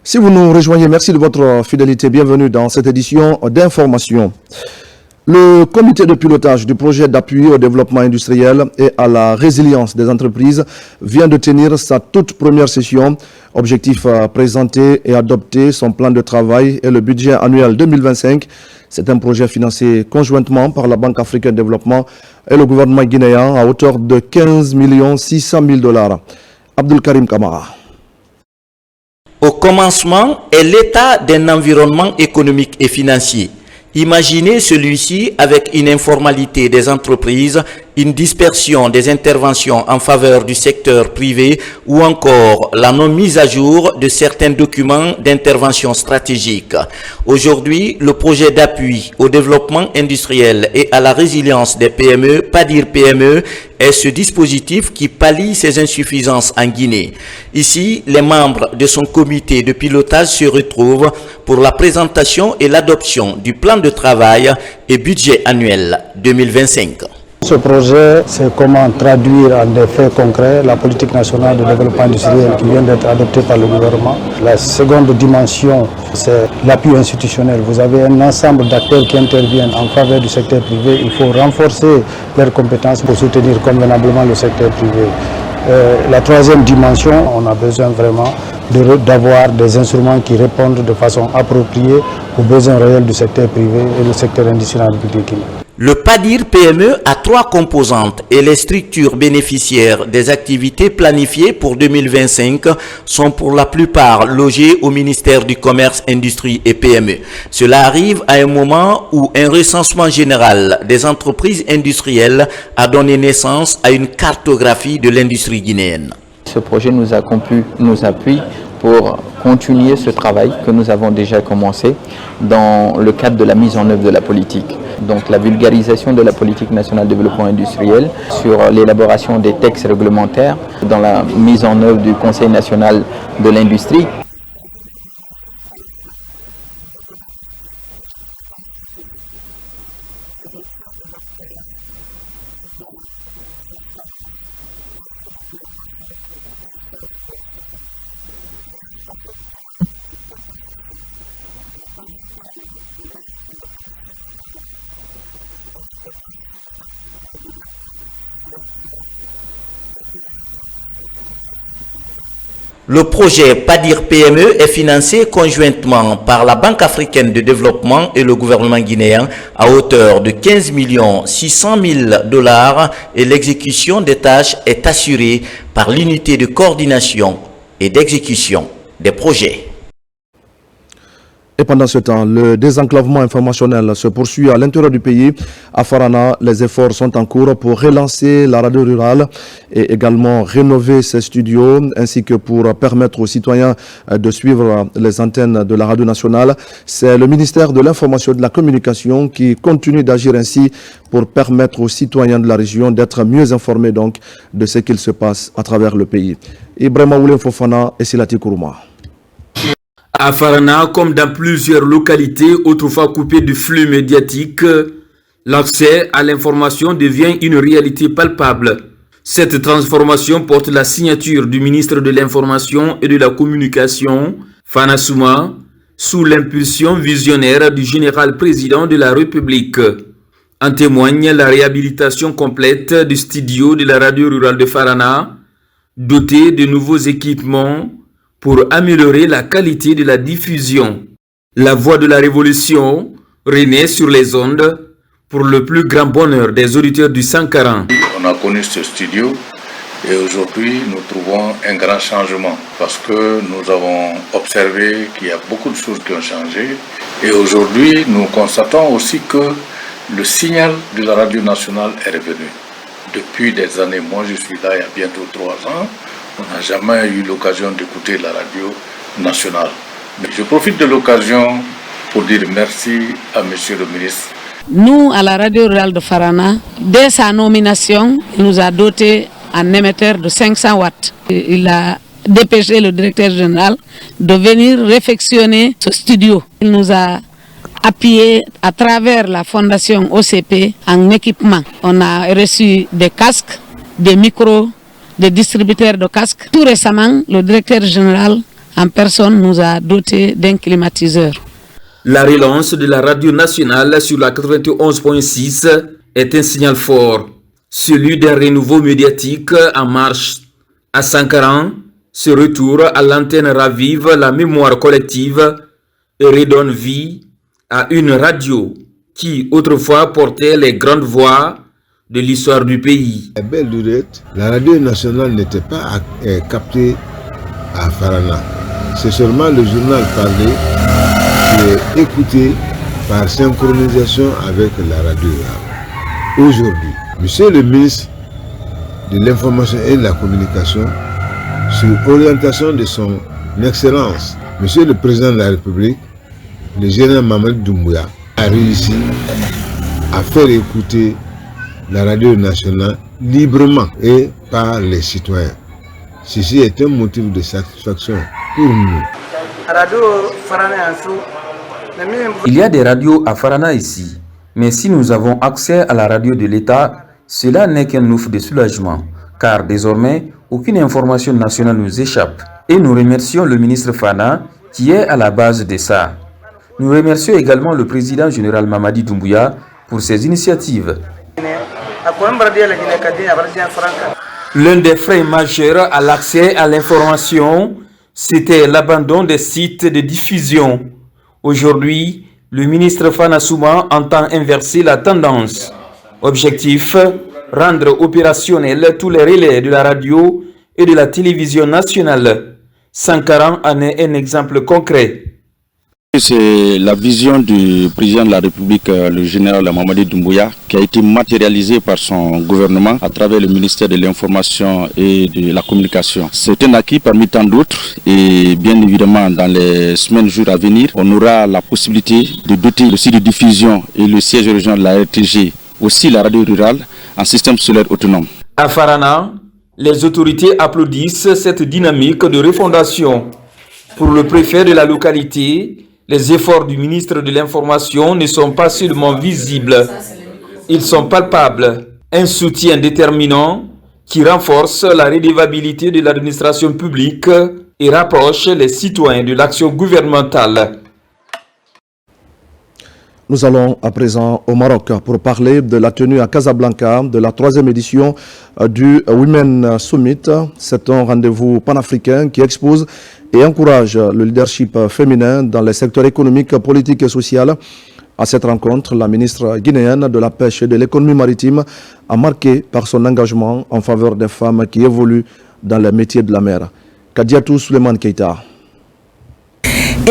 Si vous nous rejoignez, merci de votre fidélité. Bienvenue dans cette édition d'information. Le comité de pilotage du projet d'appui au développement industriel et à la résilience des entreprises vient de tenir sa toute première session. Objectif présenter et adopter son plan de travail et le budget annuel 2025. C'est un projet financé conjointement par la Banque africaine de développement et le gouvernement guinéen à hauteur de 15 600 000 $. Abdul Karim Kamara. Au commencement est l'état d'un environnement économique et financier. Imaginez celui-ci avec une informalité des entreprises, une dispersion des interventions en faveur du secteur privé ou encore la non-mise à jour de certains documents d'intervention stratégique. Aujourd'hui, le projet d'appui au développement industriel et à la résilience des PME, PADIR PME, est ce dispositif qui pallie ces insuffisances en Guinée. Ici, les membres de son comité de pilotage se retrouvent pour la présentation et l'adoption du plan de travail et budget annuel 2025. Ce projet, c'est comment traduire en des faits concrets la politique nationale de développement industriel qui vient d'être adoptée par le gouvernement. La seconde dimension, c'est l'appui institutionnel. Vous avez un ensemble d'acteurs qui interviennent en faveur du secteur privé. Il faut renforcer leurs compétences pour soutenir convenablement le secteur privé. La troisième dimension, on a besoin vraiment d'avoir des instruments qui répondent de façon appropriée aux besoins réels du secteur privé et du secteur industriel du Guinée. Le PADIR PME a 3 composantes et les structures bénéficiaires des activités planifiées pour 2025 sont pour la plupart logées au ministère du Commerce, Industrie et PME. Cela arrive à un moment où un recensement général des entreprises industrielles a donné naissance à une cartographie de l'industrie guinéenne. Ce projet nous appuie pour continuer ce travail que nous avons déjà commencé dans le cadre de la mise en œuvre de la politique. Donc la vulgarisation de la politique nationale de développement industriel sur l'élaboration des textes réglementaires, dans la mise en œuvre du Conseil national de l'industrie. Le projet PADIR PME est financé conjointement par la Banque africaine de développement et le gouvernement guinéen à hauteur de 15 600 000 $ et l'exécution des tâches est assurée par l'unité de coordination et d'exécution des projets. Et pendant ce temps, le désenclavement informationnel se poursuit à l'intérieur du pays. À Farana, les efforts sont en cours pour relancer la radio rurale et également rénover ses studios, ainsi que pour permettre aux citoyens de suivre les antennes de la radio nationale. C'est le ministère de l'Information et de la Communication qui continue d'agir ainsi pour permettre aux citoyens de la région d'être mieux informés donc de ce qu'il se passe à travers le pays. Ibrahima Oulé Fofana et Silati Kourouma. À Farana, comme dans plusieurs localités autrefois coupées du flux médiatique, l'accès à l'information devient une réalité palpable. Cette transformation porte la signature du ministre de l'Information et de la Communication, Fana Souma, sous l'impulsion visionnaire du général président de la République. En témoigne la réhabilitation complète du studio de la radio rurale de Farana, doté de nouveaux équipements pour améliorer la qualité de la diffusion. La voix de la révolution renaît sur les ondes pour le plus grand bonheur des auditeurs du 140. On a connu ce studio et aujourd'hui nous trouvons un grand changement parce que nous avons observé qu'il y a beaucoup de choses qui ont changé et aujourd'hui nous constatons aussi que le signal de la radio nationale est revenu. Depuis des années, moi je suis là il y a bientôt 3 ans, on n'a jamais eu l'occasion d'écouter la radio nationale. Mais je profite de l'occasion pour dire merci à monsieur le ministre. Nous, à la radio rurale de Farana, dès sa nomination, il nous a doté un émetteur de 500 watts. Il a dépêché le directeur général de venir réfectionner ce studio. Il nous a appuyé à travers la fondation OCP en équipement. On a reçu des casques, des micros, des distributeurs de casques. Tout récemment, le directeur général en personne nous a doté d'un climatiseur. La relance de la radio nationale sur la 91.6 est un signal fort, celui d'un renouveau médiatique en marche. À 50 ans, ce retour à l'antenne ravive la mémoire collective et redonne vie à une radio qui autrefois portait les grandes voix de l'histoire du pays. À belle lurette, la radio nationale n'était pas captée à Farana. C'est seulement le journal parlé qui est écouté par synchronisation avec la radio. Aujourd'hui, Monsieur le ministre de l'Information et de la Communication, sur orientation de son Excellence, Monsieur le Président de la République, le général Mamadi Doumbouya, a réussi à faire écouter la radio nationale librement et par les citoyens. Ceci est un motif de satisfaction pour nous. Il y a des radios à Farana ici, mais si nous avons accès à la radio de l'État, cela n'est qu'un ouf de soulagement, car désormais, aucune information nationale nous échappe. Et nous remercions le ministre Fana qui est à la base de ça. Nous remercions également le président général Mamadi Doumbouya pour ses initiatives. L'un des freins majeurs à l'accès à l'information, c'était l'abandon des sites de diffusion. Aujourd'hui, le ministre Fana Souma entend inverser la tendance. Objectif, rendre opérationnels tous les relais de la radio et de la télévision nationale. Sankaran en est un exemple concret. C'est la vision du président de la République, le général Mamadi Doumbouya, qui a été matérialisée par son gouvernement à travers le ministère de l'Information et de la Communication. C'est un acquis parmi tant d'autres et bien évidemment dans les semaines, jours à venir, on aura la possibilité de doter le site de diffusion et le siège régional de la RTG, aussi la radio rurale, en système solaire autonome. À Farana, les autorités applaudissent cette dynamique de refondation. Pour le préfet de la localité, les efforts du ministre de l'Information ne sont pas seulement visibles, ils sont palpables. Un soutien déterminant qui renforce la redevabilité de l'administration publique et rapproche les citoyens de l'action gouvernementale. Nous allons à présent au Maroc pour parler de la tenue à Casablanca de la 3e édition du Women Summit. C'est un rendez-vous panafricain qui expose et encourage le leadership féminin dans les secteurs économiques, politiques et sociaux. À cette rencontre, la ministre guinéenne de la Pêche et de l'économie maritime a marqué par son engagement en faveur des femmes qui évoluent dans les métiers de la mer. Kadiatou Souleymane Keita.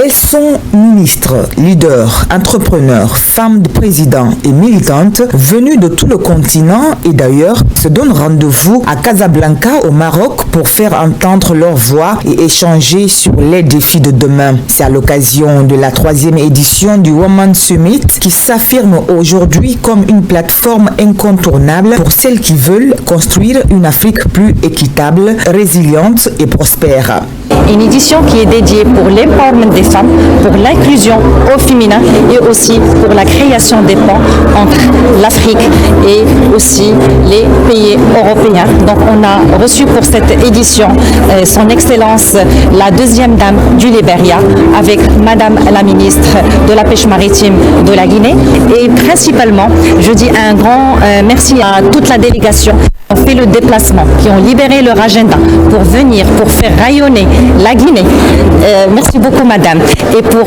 Elles sont ministres, leaders, entrepreneurs, femmes de présidents et militantes venues de tout le continent et d'ailleurs se donnent rendez-vous à Casablanca au Maroc pour faire entendre leur voix et échanger sur les défis de demain. C'est à l'occasion de la 3e édition du Women Summit qui s'affirme aujourd'hui comme une plateforme incontournable pour celles qui veulent construire une Afrique plus équitable, résiliente et prospère. Une édition qui est dédiée pour l'empowerment des femmes, pour l'inclusion au féminin et aussi pour la création des ponts entre l'Afrique et aussi les pays européens. Donc on a reçu pour cette édition son Excellence la 2e dame du Libéria avec Madame la ministre de la Pêche maritime de la Guinée et principalement je dis un grand merci à toute la délégation qui ont fait le déplacement, qui ont libéré leur agenda pour venir, pour faire rayonner la Guinée. Merci beaucoup madame. Et pour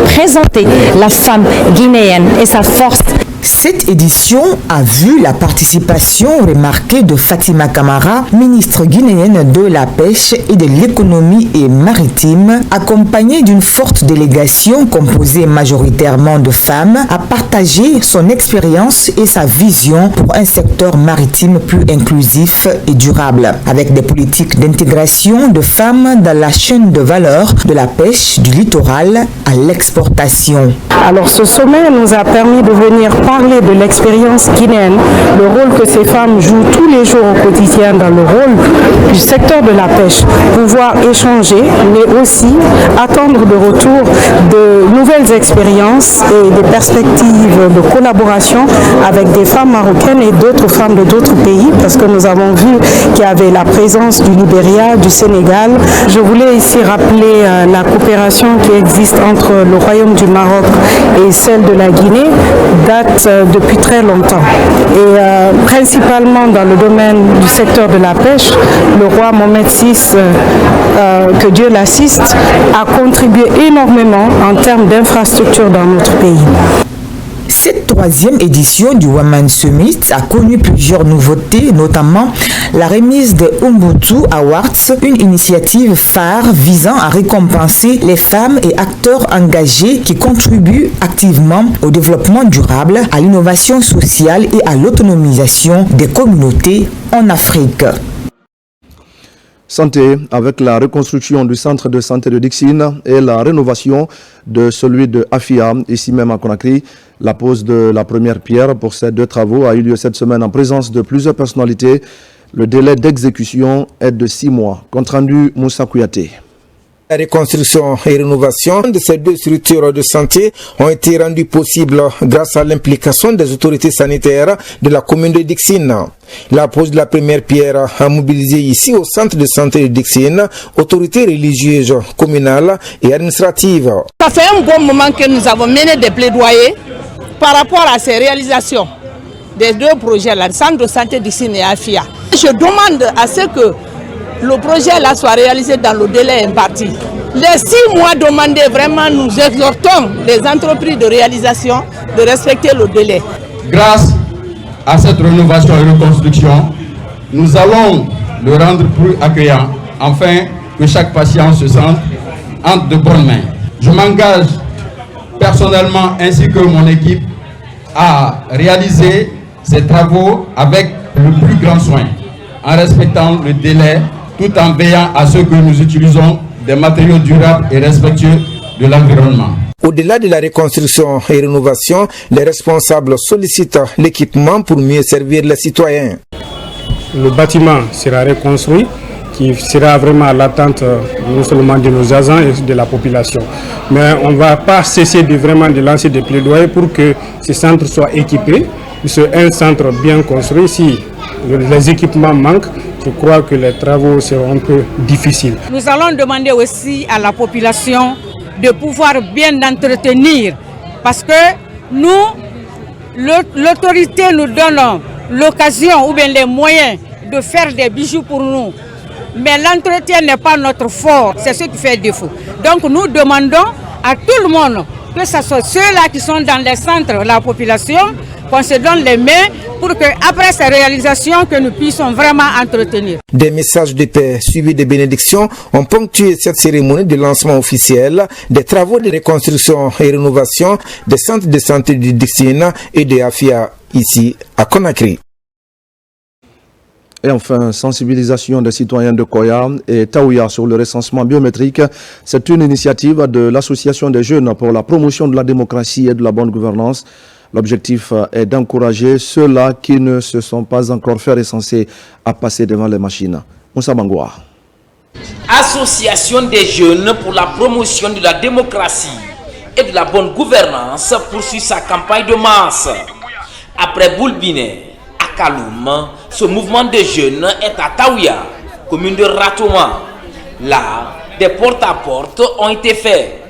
présenter la femme guinéenne et sa force. Cette édition a vu la participation remarquée de Fatima Camara, ministre guinéenne de la Pêche et de l'économie et maritime, accompagnée d'une forte délégation composée majoritairement de femmes, a partagé son expérience et sa vision pour un secteur maritime plus inclusif et durable, avec des politiques d'intégration de femmes dans la chaîne de valeur de la pêche du littoral à l'exportation. Alors ce sommet nous a permis de venir parler de l'expérience guinéenne, le rôle que ces femmes jouent tous les jours au quotidien dans le rôle du secteur de la pêche, pouvoir échanger, mais aussi attendre de retour de nouvelles expériences et des perspectives de collaboration avec des femmes marocaines et d'autres femmes de d'autres pays, parce que nous avons vu qu'il y avait la présence du Libéria, du Sénégal. Je voulais ici rappeler la coopération qui existe entre le Royaume du Maroc et celle de la Guinée, date depuis très longtemps. Et principalement dans le domaine du secteur de la pêche, le roi Mohamed VI, que Dieu l'assiste, a contribué énormément en termes d'infrastructures dans notre pays. Cette troisième édition du Women Summit a connu plusieurs nouveautés, notamment la remise des Ubuntu Awards, une initiative phare visant à récompenser les femmes et acteurs engagés qui contribuent activement au développement durable, à l'innovation sociale et à l'autonomisation des communautés en Afrique. Santé, avec la reconstruction du centre de santé de Dixine et la rénovation de celui de Afia, ici même à Conakry. La pose de la première pierre pour ces deux travaux a eu lieu cette semaine en présence de plusieurs personnalités. Le délai d'exécution est de 6 mois. Compte rendu Moussa Kouyaté. La reconstruction et rénovation de ces deux structures de santé ont été rendues possibles grâce à l'implication des autorités sanitaires de la commune de Dixine. La pose de la première pierre a mobilisé ici au centre de santé de Dixine autorités religieuses, communales et administratives. Ça fait un bon moment que nous avons mené des plaidoyers par rapport à ces réalisations des deux projets, le centre de santé Dixine et Afia. Je demande à ce que le projet là soit réalisé dans le délai imparti. Les 6 mois demandés, vraiment, nous exhortons les entreprises de réalisation de respecter le délai. Grâce à cette rénovation et reconstruction, nous allons le rendre plus accueillant, afin que chaque patient se sente entre de bonnes mains. Je m'engage personnellement ainsi que mon équipe à réaliser ces travaux avec le plus grand soin, en respectant le délai, tout en veillant à ce que nous utilisons des matériaux durables et respectueux de l'environnement. Au-delà de la reconstruction et rénovation, les responsables sollicitent l'équipement pour mieux servir les citoyens. Le bâtiment sera reconstruit, qui sera vraiment à l'attente non seulement de nos agents et de la population. Mais on ne va pas cesser de lancer des plaidoyers pour que ces centres soient équipés. C'est un centre bien construit. Si les équipements manquent, je crois que les travaux seront un peu difficiles. Nous allons demander aussi à la population de pouvoir bien entretenir, parce que nous, l'autorité nous donne l'occasion ou bien les moyens de faire des bijoux pour nous. Mais l'entretien n'est pas notre fort, c'est ce qui fait défaut. Donc nous demandons à tout le monde, que ce soit ceux-là qui sont dans les centres, la population, qu'on se donne les mains pour qu'après ces réalisations, que nous puissions vraiment entretenir. Des messages de paix suivis de bénédictions ont ponctué cette cérémonie de lancement officiel des travaux de reconstruction et rénovation des centres de santé de Dixine et de Afia ici à Conakry. Et enfin, sensibilisation des citoyens de Koya et Taouya sur le recensement biométrique. C'est une initiative de l'Association des jeunes pour la promotion de la démocratie et de la bonne gouvernance. L'objectif est d'encourager ceux-là qui ne se sont pas encore fait recenser à passer devant les machines. Moussa Bangoua. Association des jeunes pour la promotion de la démocratie et de la bonne gouvernance poursuit sa campagne de masse. Après Boulbiné, à Kaloum, ce mouvement de jeunes est à Taouya, commune de Ratouma. Là, des porte-à-porte ont été faits.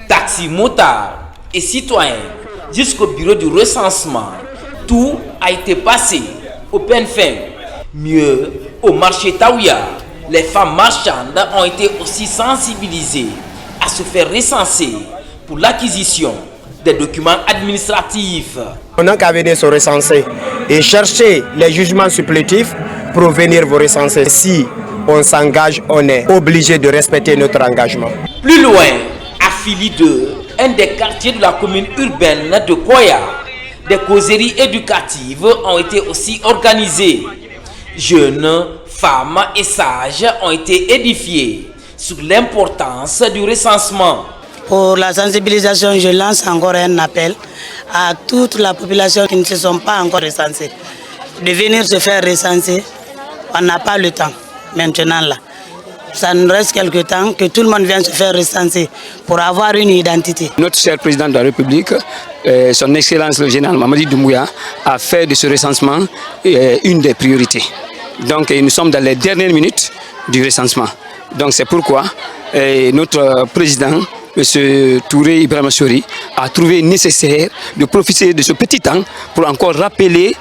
Taxis, motards et citoyens jusqu'au bureau du recensement. Tout a été passé au peine fin. Mieux, au marché Taouya, les femmes marchandes ont été aussi sensibilisées à se faire recenser pour l'acquisition des documents administratifs. On n'a qu'à venir se recenser et chercher les jugements supplétifs pour venir vous recenser. Si on s'engage, on est obligé de respecter notre engagement. Plus loin, à Fili 2, un des quartiers de la commune urbaine de Koya, des causeries éducatives ont été aussi organisées. Jeunes, femmes et sages ont été édifiés sur l'importance du recensement. Pour la sensibilisation, je lance encore un appel à toute la population qui ne se sont pas encore recensées de venir se faire recenser. On n'a pas le temps maintenant là. Ça nous reste quelque temps que tout le monde vienne se faire recenser pour avoir une identité. Notre cher président de la République, son Excellence le général Mamadi Doumbouya, a fait de ce recensement une des priorités. Donc nous sommes dans les dernières minutes du recensement. Donc c'est pourquoi notre président, M. Touré Ibrahima Sori, a trouvé nécessaire de profiter de ce petit temps pour encore rappeler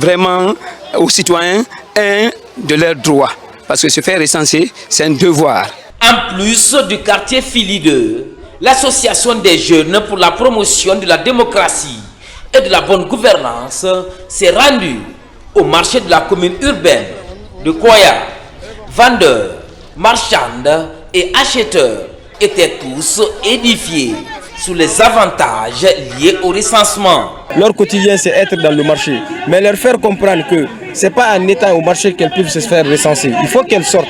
vraiment aux citoyens de leurs droits. Parce que se faire recenser, c'est un devoir. En plus du quartier Fili 2, l'association des jeunes pour la promotion de la démocratie et de la bonne gouvernance s'est rendue au marché de la commune urbaine de Koya. Vendeurs, marchands et acheteurs étaient tous édifiés sur les avantages liés au recensement. Leur quotidien, c'est être dans le marché. Mais leur faire comprendre que ce n'est pas en étant au marché qu'elles peuvent se faire recenser. Il faut qu'elles sortent,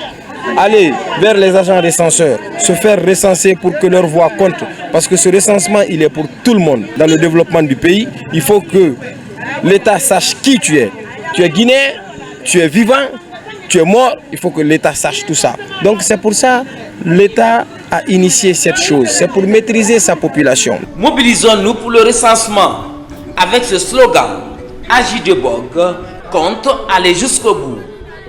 aller vers les agents recenseurs, se faire recenser pour que leur voix compte. Parce que ce recensement, il est pour tout le monde. Dans le développement du pays, il faut que l'État sache qui tu es. Tu es guinéen, tu es vivant, tu es mort, il faut que l'État sache tout ça. Donc c'est pour ça que l'État a initié cette chose. C'est pour maîtriser sa population. Mobilisons-nous pour le recensement. Avec ce slogan, Agir de Bog compte aller jusqu'au bout,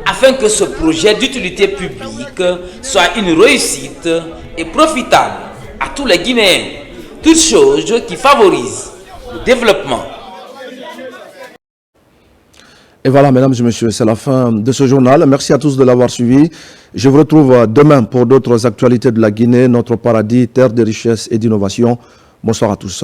afin que ce projet d'utilité publique soit une réussite et profitable à tous les Guinéens. Toute chose qui favorise le développement. Et voilà, mesdames et messieurs, c'est la fin de ce journal. Merci à tous de l'avoir suivi. Je vous retrouve demain pour d'autres actualités de la Guinée, notre paradis, terre de richesse et d'innovation. Bonsoir à tous.